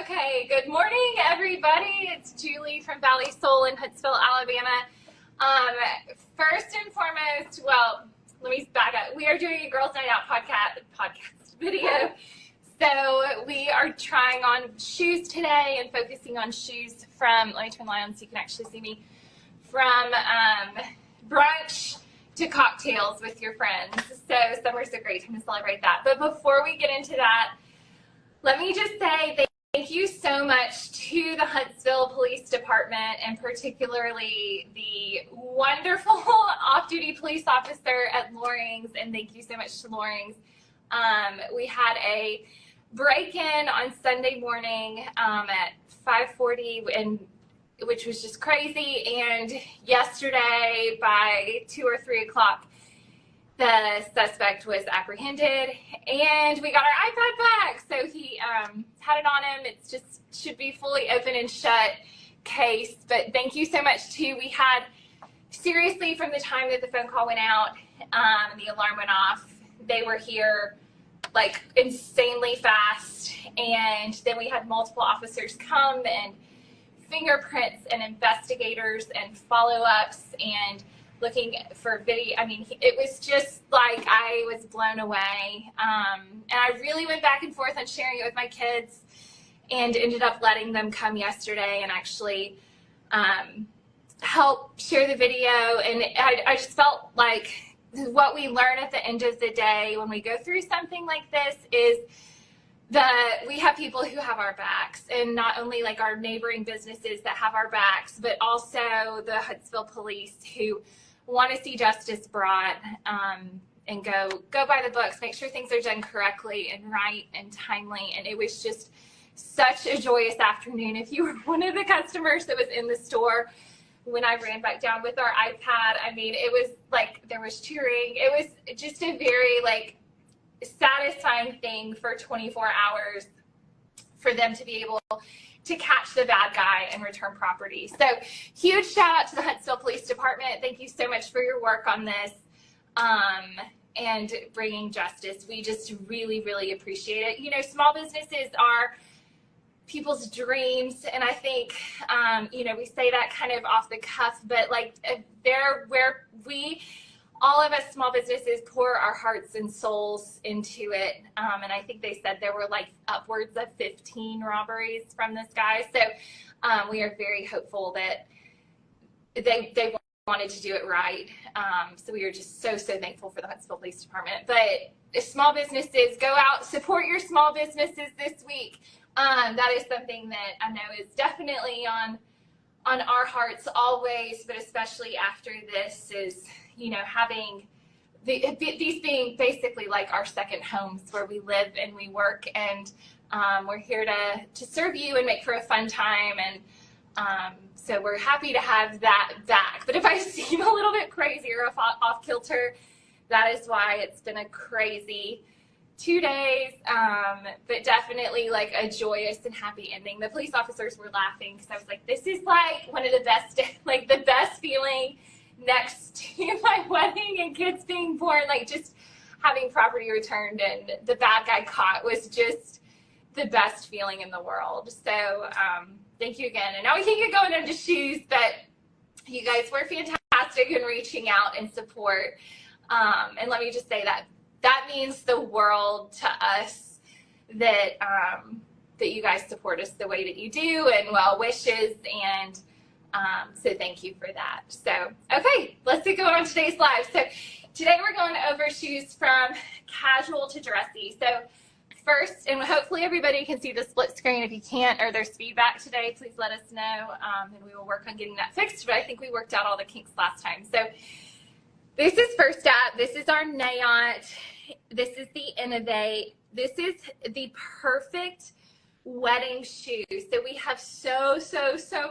Okay, good morning, everybody. It's Julie from Valley Soul in Huntsville, Alabama. First and foremost, well, let me back up. We are doing a Girls Night Out podcast video. So we are trying on shoes today and focusing on shoes from, let me turn the light on so you can actually see me, from brunch to cocktails with your friends. So summer's a great time to celebrate that. But before we get into that, let me just say thank you so much to the Huntsville Police Department, and particularly the wonderful off-duty police officer at Loring's, and thank you so much to Loring's. We had a break-in on Sunday morning at 5:40, which was just crazy, and yesterday by 2 or 3 o'clock, the suspect was apprehended, and we got our iPad back. So he had it on him. It's just should be fully open and shut case. But thank you so much too. We had, seriously, from the time that the phone call went out, the alarm went off, they were here like insanely fast. And then we had multiple officers come, and fingerprints and investigators and follow-ups and looking for video. I mean, it was just like I was blown away. And I really went back and forth on sharing it with my kids, and ended up letting them come yesterday and actually help share the video. And I just felt like what we learn at the end of the day when we go through something like this is that we have people who have our backs, and not only like our neighboring businesses that have our backs, but also the Huntsville police who want to see justice brought, and go by the books, make sure things are done correctly and right and timely. And it was just such a joyous afternoon. If you were one of the customers that was in the store when I ran back down with our iPad, I mean, it was like there was cheering. It was just a very like satisfying thing for 24 hours for them to be able to catch the bad guy and return property. So huge shout out to the Huntsville Police Department. Thank you so much for your work on this, and bringing justice. We just really, really appreciate it. You know, small businesses are people's dreams, and I think, you know, we say that kind of off the cuff, but like they're where we, all of us small businesses, pour our hearts and souls into it. And I think they said there were like upwards of 15 robberies from this guy. So we are very hopeful that they wanted to do it right. So we are just so thankful for the Huntsville Police Department. But small businesses, go out, support your small businesses this week. That is something that I know is definitely on our hearts always, but especially after this is, you know, having these being basically like our second homes where we live and we work, and we're here to serve you and make for a fun time. And so we're happy to have that back. But if I seem a little bit crazy or off kilter, that is why. It's been a crazy 2 days, but definitely like a joyous and happy ending. The police officers were laughing because I was like, this is like one of the best, like the best feeling next to my wedding and kids being born, like just having property returned and the bad guy caught was just the best feeling in the world. So thank you again. And now we can get going into shoes, but you guys were fantastic in reaching out and support. And let me just say that means the world to us that that you guys support us the way that you do, and well wishes, and so thank you for that. So okay, let's get going on today's live. So today we're going over shoes from casual to dressy. So first, and hopefully everybody can see the split screen. If you can't, or there's feedback today, please let us know, and we will work on getting that fixed. But I think we worked out all the kinks last time. So this is first up. This is our Nayant. This is the Innovate. This is the perfect wedding shoe. So we have so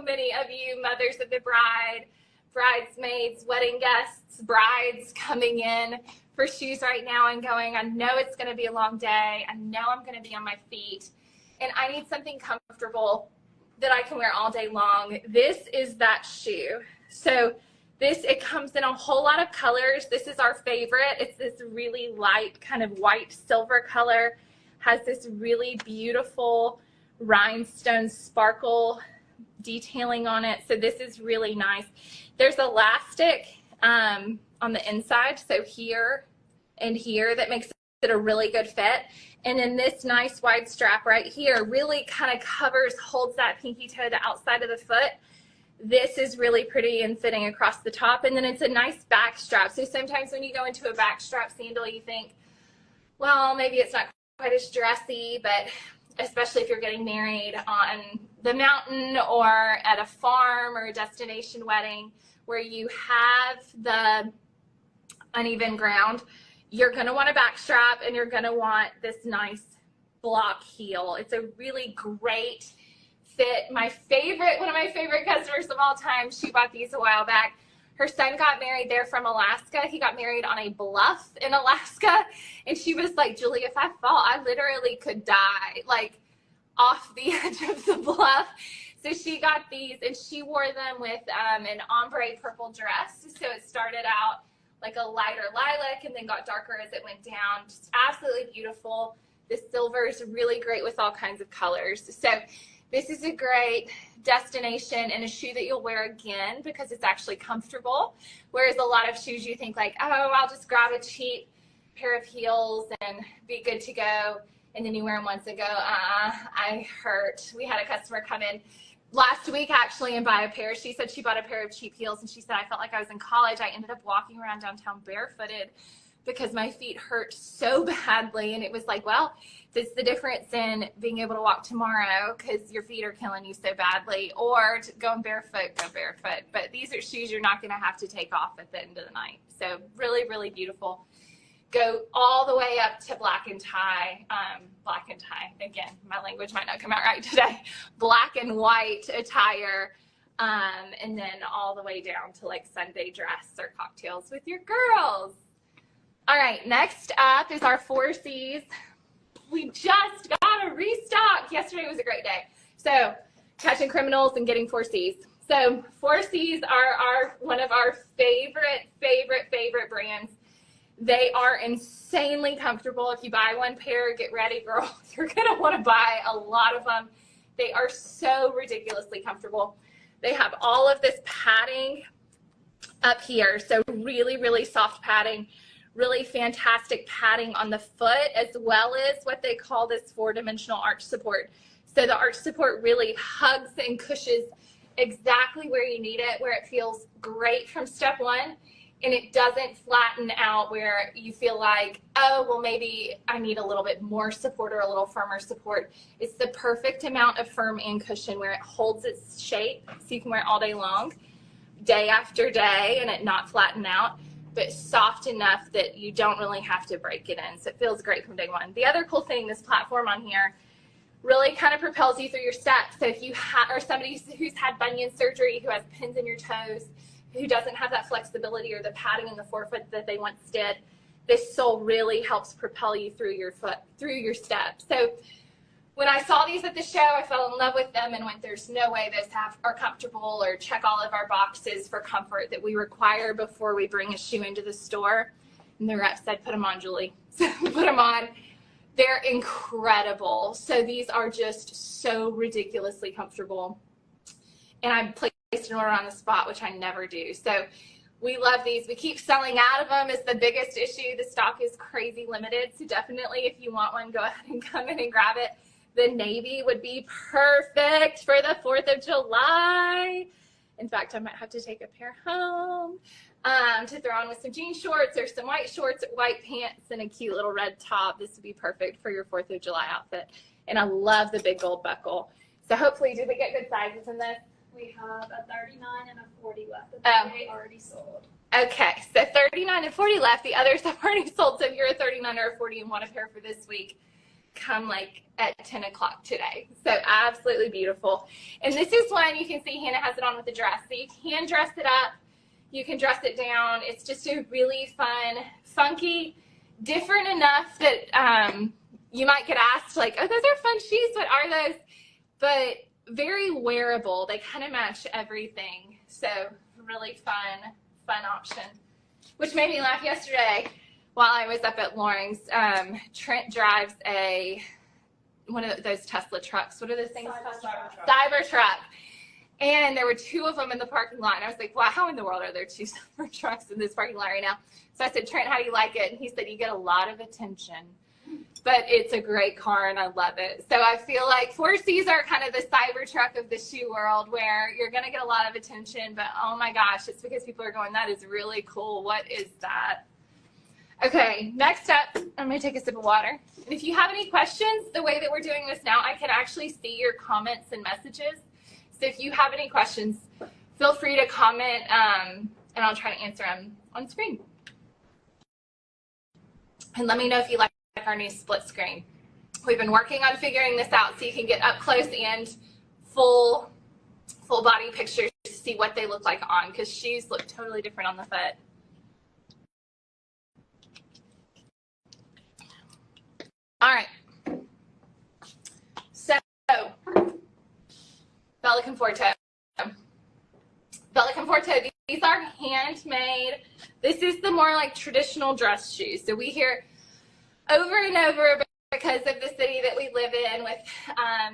many of you mothers of the bride, bridesmaids, wedding guests, brides coming in for shoes right now and going, I know it's going to be a long day. I know I'm going to be on my feet, and I need something comfortable that I can wear all day long. This is that shoe. So it comes in a whole lot of colors. This is our favorite. It's this really light kind of white silver color. Has this really beautiful rhinestone sparkle detailing on it. So this is really nice. There's elastic on the inside, so here and here, that makes it a really good fit. And then this nice wide strap right here really kind of covers, holds that pinky toe, the outside of the foot. This is really pretty and fitting across the top. And then it's a nice back strap. So sometimes when you go into a back strap sandal, you think, well, maybe it's not quite as dressy, but especially if you're getting married on the mountain or at a farm or a destination wedding where you have the uneven ground, you're going to want a back strap and you're going to want this nice block heel. It's a really great fit. One of my favorite customers of all time, she bought these a while back. Her son got married there from Alaska. He got married on a bluff in Alaska. And she was like, Julie, if I fall, I literally could die, like off the edge of the bluff. So she got these and she wore them with an ombre purple dress. So it started out like a lighter lilac and then got darker as it went down. Just absolutely beautiful. The silver is really great with all kinds of colors. So this is a great destination and a shoe that you'll wear again because it's actually comfortable. Whereas a lot of shoes you think like, oh, I'll just grab a cheap pair of heels and be good to go. And then you wear them once and go, I hurt. We had a customer come in last week actually and buy a pair. She said she bought a pair of cheap heels and she said, I felt like I was in college. I ended up walking around downtown barefooted because my feet hurt so badly. And it was like, well, that's the difference in being able to walk tomorrow because your feet are killing you so badly, or going barefoot, go barefoot. But these are shoes you're not going to have to take off at the end of the night. So really, really beautiful. Go all the way up to black and tie. Again, my language might not come out right today. Black and white attire. And then all the way down to like Sunday dress or cocktails with your girls. All right, next up is our 4Cs. We just got a restock. Yesterday was a great day. So catching criminals and getting 4Cs. So 4Cs are one of our favorite brands. They are insanely comfortable. If you buy one pair, get ready, girl. You're going to want to buy a lot of them. They are so ridiculously comfortable. They have all of this padding up here. So really, really soft padding. Really fantastic padding on the foot, as well as what they call this 4-dimensional arch support. So the arch support really hugs and cushions exactly where you need it, where it feels great from step one, and it doesn't flatten out where you feel like, oh, well, maybe I need a little bit more support or a little firmer support. It's the perfect amount of firm and cushion where it holds its shape so you can wear it all day long, day after day, and it not flatten out, but soft enough that you don't really have to break it in. So it feels great from day one. The other cool thing, this platform on here really kind of propels you through your steps. So if you are somebody who's had bunion surgery, who has pins in your toes, who doesn't have that flexibility or the padding in the forefoot that they once did, this sole really helps propel you through your foot, through your steps. So when I saw these at the show, I fell in love with them and went, there's no way those are comfortable or check all of our boxes for comfort that we require before we bring a shoe into the store. And the rep said, put them on, Julie. So put them on. They're incredible. So these are just so ridiculously comfortable. And I placed an order on the spot, which I never do. So we love these. We keep selling out of them is the biggest issue. The stock is crazy limited. So definitely if you want one, go ahead and come in and grab it. The navy would be perfect for the 4th of July. In fact, I might have to take a pair home to throw on with some jean shorts or some white shorts, white pants, and a cute little red top. This would be perfect for your 4th of July outfit. And I love the big gold buckle. So hopefully, did we get good sizes in this? We have a 39 and a 40 left. The 38 already sold. Okay, so 39 and 40 left. The others have already sold. So if you're a 39 or a 40 and want a pair for this week, come like at 10 o'clock today. So absolutely beautiful. And this is one you can see Hannah has it on with the dress. So you can dress it up. You can dress it down. It's just a really fun, funky, different enough that you might get asked like, oh, those are fun shoes. What are those? But very wearable. They kind of match everything. So really fun option, which made me laugh yesterday while I was up at Loring's. Trent drives one of those Tesla trucks. What are those things called? Cybertruck. Cybertruck. And there were 2 of them in the parking lot. And I was like, wow, how in the world are there 2 Cybertrucks in this parking lot right now? So I said, Trent, how do you like it? And he said, you get a lot of attention. But it's a great car and I love it. So I feel like 4Cs are kind of the Cybertruck of the shoe world, where you're going to get a lot of attention, but oh my gosh, it's because people are going, that is really cool. What is that? Okay, next up, I'm going to take a sip of water. And if you have any questions, the way that we're doing this now, I can actually see your comments and messages. So if you have any questions, feel free to comment, and I'll try to answer them on screen. And let me know if you like our new split screen. We've been working on figuring this out so you can get up close and full body pictures to see what they look like on, because shoes look totally different on the foot. All right. So, Bella Conforto. Bella Conforto, these are handmade. This is the more like traditional dress shoes. So we hear over and over, because of the city that we live in, with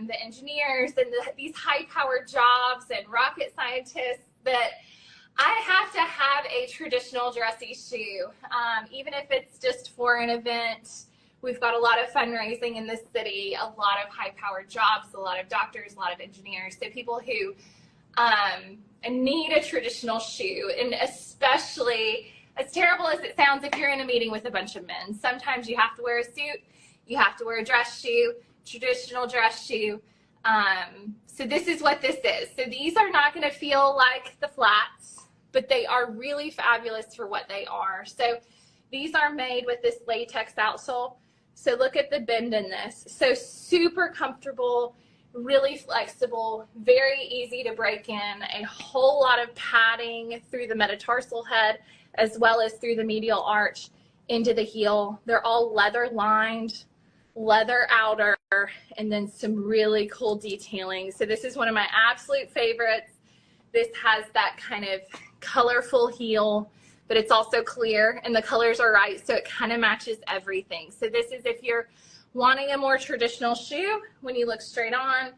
the engineers and these high-powered jobs and rocket scientists, that I have to have a traditional dressy shoe, even if it's just for an event. We've got a lot of fundraising in this city, a lot of high-powered jobs, a lot of doctors, a lot of engineers, so people who need a traditional shoe. And especially, as terrible as it sounds, if you're in a meeting with a bunch of men, sometimes you have to wear a suit, you have to wear a dress shoe, traditional dress shoe. So this is what this is. So these are not going to feel like the flats, but they are really fabulous for what they are. So these are made with this latex outsole. So look at the bend in this. So super comfortable, really flexible, very easy to break in, a whole lot of padding through the metatarsal head as well as through the medial arch into the heel. They're all leather lined, leather outer, and then some really cool detailing. So this is one of my absolute favorites. This has that kind of colorful heel, but it's also clear and the colors are right, so it kind of matches everything. So this is if you're wanting a more traditional shoe when you look straight on,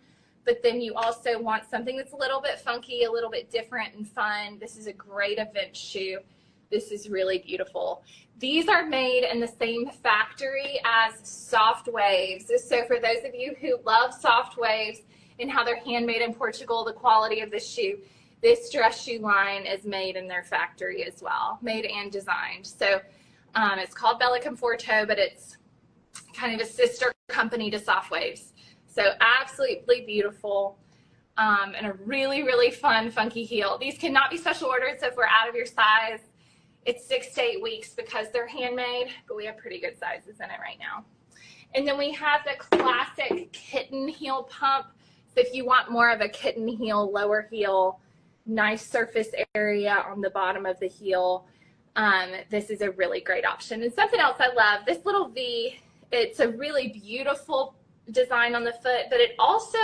but then you also want something that's a little bit funky, a little bit different and fun. This is a great event shoe. This is really beautiful. These are made in the same factory as Soft Waves. So for those of you who love Soft Waves and how they're handmade in Portugal, the quality of the shoe, this dress shoe line is made in their factory as well, made and designed. So it's called Bella Conforto, but it's kind of a sister company to Soft Waves. So absolutely beautiful, and a really, really fun, funky heel. These cannot be special ordered, so if we're out of your size, it's 6 to 8 weeks because they're handmade, but we have pretty good sizes in it right now. And then we have the classic kitten heel pump. So if you want more of a kitten heel, lower heel, nice surface area on the bottom of the heel, this is a really great option. And something else I love, this little V, it's a really beautiful design on the foot, but it also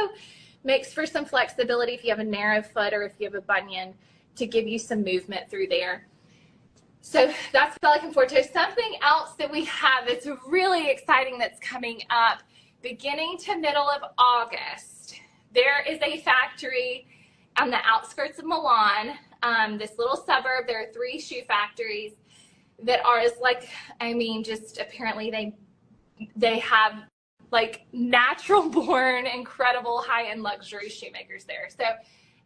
makes for some flexibility if you have a narrow foot or if you have a bunion, to give you some movement through there. So that's Bella Conforto. Something else that we have that's really exciting that's coming up beginning to middle of August. There is a factory on the outskirts of Milan, this little suburb. There are 3 shoe factories that are like, I mean, just apparently they have like natural born, incredible high-end luxury shoemakers there. So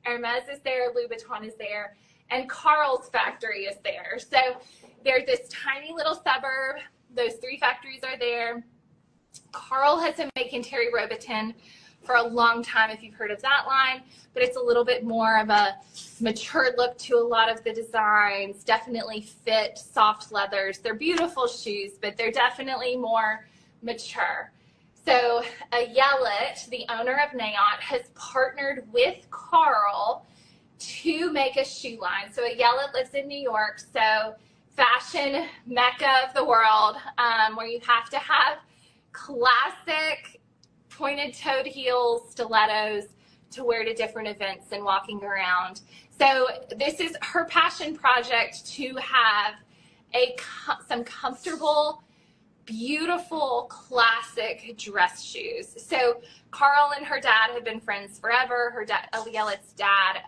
Hermes is there, Louboutin is there, and Carl's factory is there. So there's this tiny little suburb. Those 3 factories are there. Carl has been making Terry Robiton for a long time, if you've heard of that line, but it's a little bit more of a mature look to a lot of the designs, definitely fit, soft leathers. They're beautiful shoes, but they're definitely more mature. So Ayelet, the owner of Nayot, has partnered with Carl to make a shoe line. So Ayelet lives in New York, so fashion mecca of the world, where you have to have classic pointed-toed heels, stilettos to wear to different events and walking around. So this is her passion project, to have some comfortable beautiful classic dress shoes. So Carl and her dad have been friends forever. Her dad, Ayelet's dad,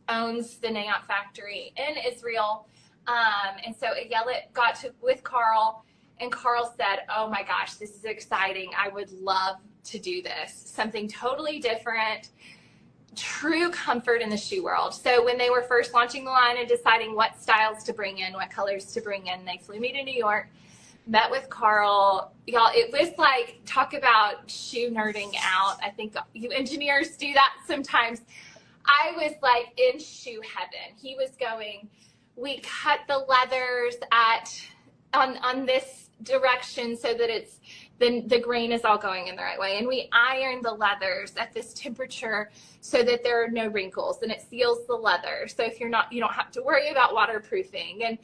owns the Nayant factory in Israel. And so Ayelet got to with Carl, and Carl said, oh my gosh, this is exciting. I would love to do this. Something totally different, true comfort in the shoe world. So when they were first launching the line and deciding what styles to bring in, what colors to bring in, they flew me to New York, met with Carl. Y'all, it was like, talk about shoe nerding out. I think you engineers do that sometimes. I was like in shoe heaven. He was going, we cut the leathers on this direction so that it's the grain is all going in the right way, and we iron the leathers at this temperature so that there are no wrinkles, and it seals the leather, so if you don't have to worry about waterproofing. And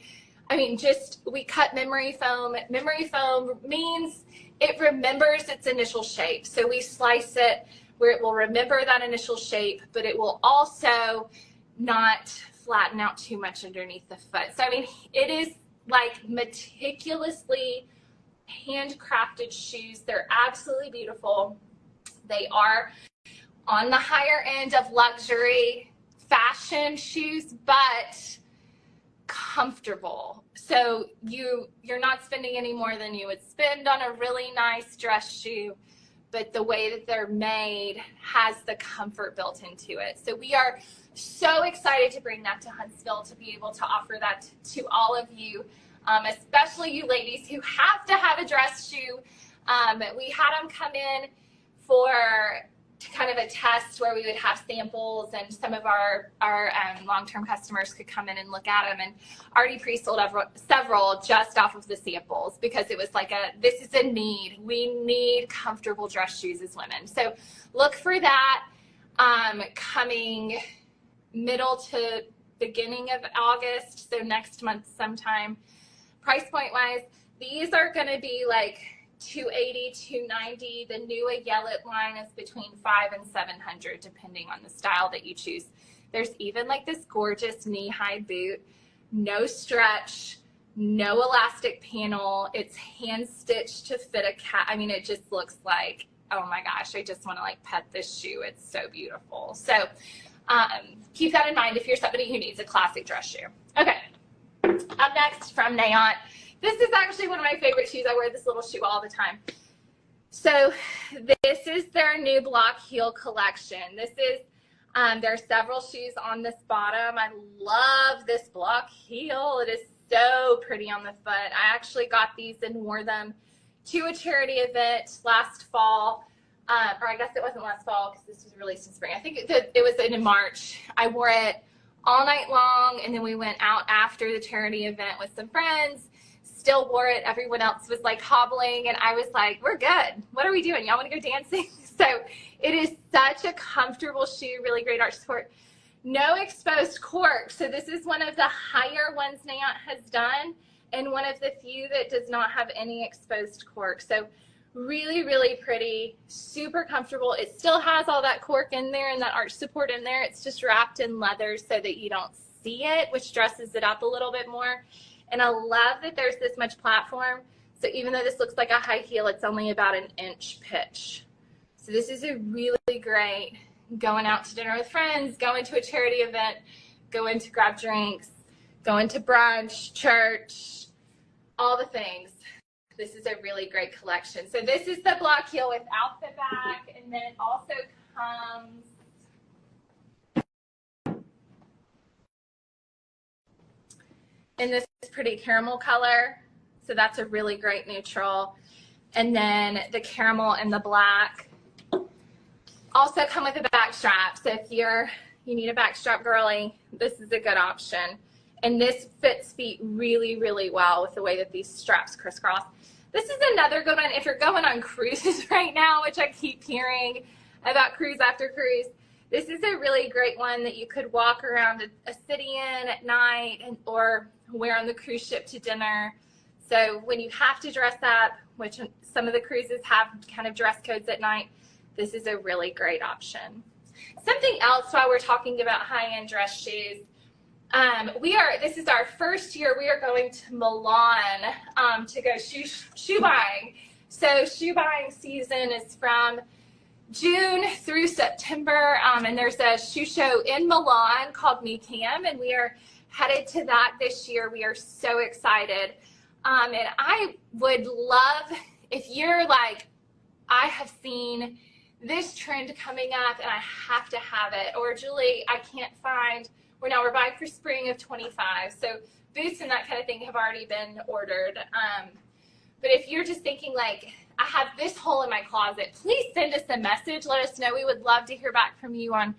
I mean, just we cut memory foam. Memory foam means it remembers its initial shape, so we slice it where it will remember that initial shape, but it will also not flatten out too much underneath the foot. So I mean, it is like meticulously handcrafted shoes. They're absolutely beautiful. They are on the higher end of luxury fashion shoes, but comfortable. So you're not spending any more than you would spend on a really nice dress shoe, but the way that they're made has the comfort built into it. So we are so excited to bring that to Huntsville, to be able to offer that to all of you, especially you ladies who have to have a dress shoe. We had them come in for kind of a test where we would have samples, and some of our long-term customers could come in and look at them, and already pre-sold several just off of the samples, because it was like this is a need. We need comfortable dress shoes as women. So look for that coming middle to beginning of August, so next month sometime. Price point wise, these are going to be like $280, $290. The new Ayelet line is between $500 and $700, depending on the style that you choose. There's even like this gorgeous knee-high boot, no stretch, no elastic panel. It's hand stitched to fit a cat. I mean, it just looks like, oh my gosh, I just want to like pet this shoe. It's so beautiful. So keep that in mind if you're somebody who needs a classic dress shoe. Okay, up next from Nayant. This is actually one of my favorite shoes. I wear this little shoe all the time. So this is their new block heel collection. This is, there are several shoes on this bottom. I love this block heel. It is so pretty on the foot. I actually got these and wore them to a charity event last fall. Or I guess it wasn't last fall because this was released in spring. I think it was in March. I wore it all night long, and then we went out after the charity event with some friends. Still wore it. Everyone else was like hobbling, and I was like, we're good. What are we doing? Y'all want to go dancing? So it is such a comfortable shoe, really great arch support. No exposed cork. So this is one of the higher ones Nayant has done, and one of the few that does not have any exposed cork. So really, really pretty, super comfortable. It still has all that cork in there and that arch support in there. It's just wrapped in leather so that you don't see it, which dresses it up a little bit more. And I love that there's this much platform. So even though this looks like a high heel, it's only about an inch pitch. So this is a really great going out to dinner with friends, going to a charity event, going to grab drinks, going to brunch, church, all the things. This is a really great collection. So this is the block heel without the back, and then it also comes in this pretty caramel color. So that's a really great neutral. And then the caramel and the black also come with a back strap. So if you need a back strap girly, this is a good option. And this fits feet really, really well with the way that these straps crisscross. This is another good one if you're going on cruises right now, which I keep hearing about cruise after cruise. This is a really great one that you could walk around a city in at night or wear on the cruise ship to dinner. So when you have to dress up, which some of the cruises have kind of dress codes at night, this is a really great option. Something else while we're talking about high-end dress shoes, This is our first year. We are going to Milan to go shoe buying. So shoe buying season is from June through September, and there's a shoe show in Milan called MiCam, and we are headed to that this year. We are so excited. And I would love, if you're like, I have seen this trend coming up and I have to have it, or Julie, I can't find, we're buying for spring of 25. So boots and that kind of thing have already been ordered. But if you're just thinking like, I have this hole in my closet, please send us a message. Let us know. We would love to hear back from you on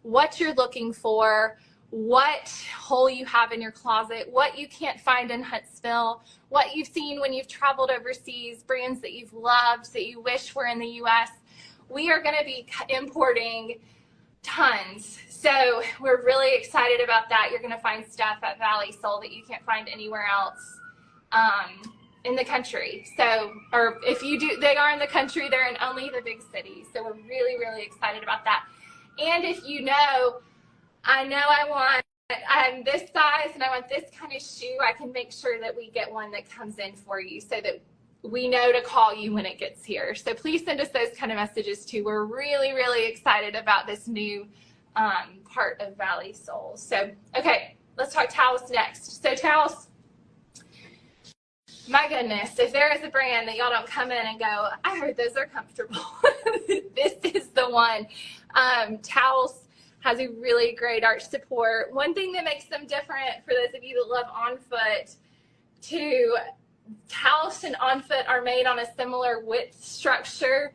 what you're looking for, what hole you have in your closet, what you can't find in Huntsville, what you've seen when you've traveled overseas, brands that you've loved that you wish were in the US. We are going to be importing tons. So we're really excited about that. You're going to find stuff at Valley Sole that you can't find anywhere else in the country. So, or if you do, they are in the country, they're in only the big cities. So we're really, really excited about that. And if you know, I'm this size and I want this kind of shoe, I can make sure that we get one that comes in for you so that we know to call you when it gets here. So please send us those kind of messages too. We're really, really excited about this new part of Valley Sole. So, okay, let's talk Taos next. So Taos, my goodness, if there is a brand that y'all don't come in and go, I heard those are comfortable, this is the one. Taos has a really great arch support. One thing that makes them different, for those of you that love On Foot, to Taos and On Foot are made on a similar width structure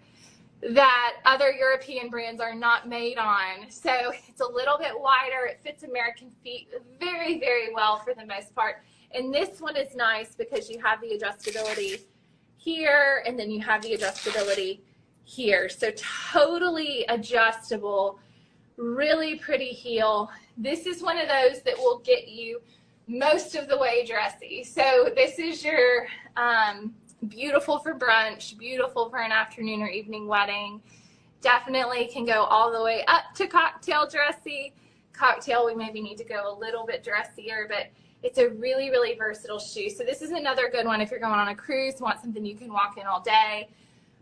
that other European brands are not made on. So it's a little bit wider. It fits American feet very, very well for the most part. And this one is nice because you have the adjustability here, and then you have the adjustability here. So totally adjustable, really pretty heel. This is one of those that will get you most of the way dressy. So this is your beautiful for brunch, beautiful for an afternoon or evening wedding. Definitely can go all the way up to cocktail dressy. Cocktail, we maybe need to go a little bit dressier, but it's a really, really versatile shoe. So this is another good one if you're going on a cruise, want something you can walk in all day,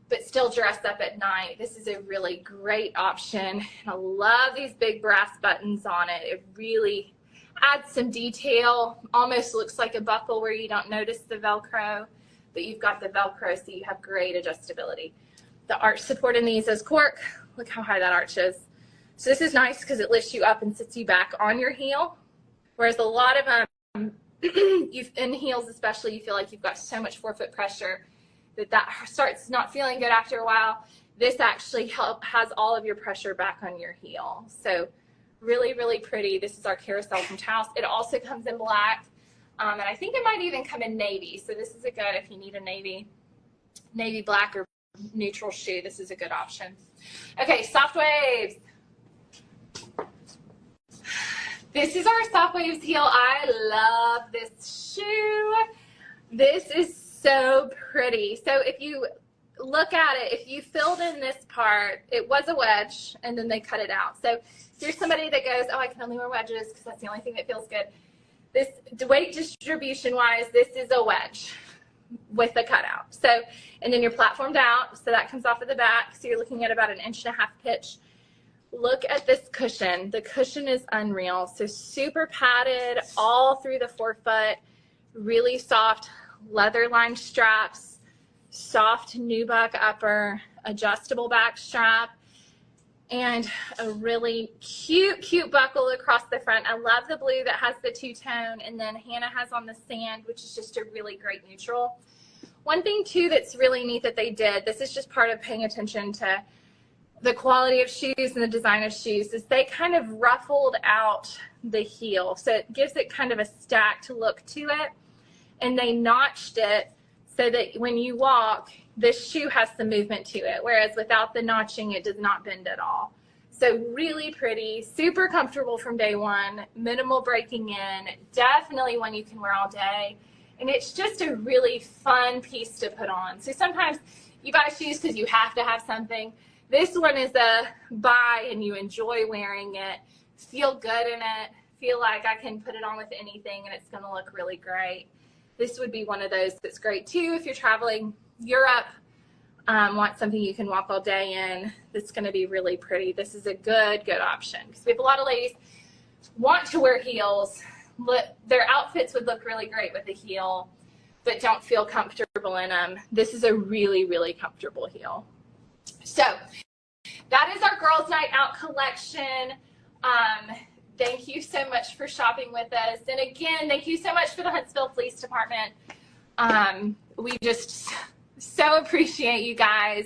but still dress up at night. This is a really great option. And I love these big brass buttons on it. It really adds some detail. Almost looks like a buckle where you don't notice the Velcro, but you've got the Velcro, so you have great adjustability. The arch support in these is cork. Look how high that arch is. So this is nice because it lifts you up and sits you back on your heel. Whereas a lot of in heels especially, you feel like you've got so much forefoot pressure that starts not feeling good after a while. This actually has all of your pressure back on your heel. So really, really pretty. This is our carousel from Taos. It also comes in black, and I think it might even come in navy. So this is a good, if you need a navy black or neutral shoe, this is a good option. Okay, Soft Waves. This is our Soft Waves heel. I love this shoe. This is so pretty. So if you look at it, if you filled in this part, it was a wedge and then they cut it out. So if you're somebody that goes, oh, I can only wear wedges because that's the only thing that feels good. This weight distribution wise, this is a wedge with a cutout. So, and then you're platformed out. So that comes off of the back. So you're looking at about 1.5 inch pitch. Look at this cushion. The cushion is unreal. So super padded all through the forefoot, really soft leather lined straps, soft nubuck upper, adjustable back strap, and a really cute buckle across the front. I love the blue that has the two-tone, and then Hannah has on the sand, which is just a really great neutral. One thing too that's really neat that they did, this is just part of paying attention to the quality of shoes and the design of shoes, is they kind of ruffled out the heel. So it gives it kind of a stacked look to it. And they notched it so that when you walk, this shoe has some movement to it. Whereas without the notching, it does not bend at all. So really pretty, super comfortable from day one, minimal breaking in, definitely one you can wear all day. And it's just a really fun piece to put on. So sometimes you buy shoes because you have to have something. This one is a buy and you enjoy wearing it, feel good in it, feel like I can put it on with anything and it's going to look really great. This would be one of those that's great too if you're traveling Europe, want something you can walk all day in that's going to be really pretty. This is a good option because we have a lot of ladies want to wear heels. Their outfits would look really great with a heel, but don't feel comfortable in them. This is a really comfortable heel. So that is our Girls Night Out collection. Thank you so much for shopping with us. And again, thank you so much for the Huntsville Police Department. We just so appreciate you guys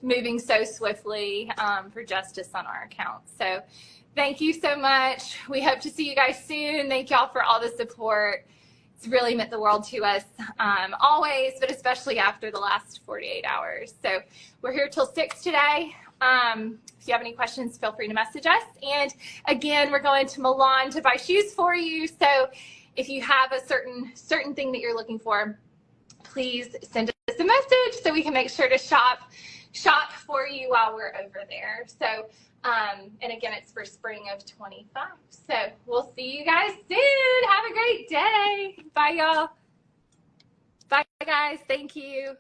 moving so swiftly for justice on our account. So thank you so much. We hope to see you guys soon. Thank y'all for all the support. It's really meant the world to us always, but especially after the last 48 hours. So we're here till 6 today. If you have any questions, feel free to message us. And again, we're going to Milan to buy shoes for you. So if you have a certain thing that you're looking for, please send us a message so we can make sure to shop for you while we're over there. So, and again, it's for spring of 25. So we'll see you guys soon. Have a great day. Bye, y'all. Bye, guys. Thank you.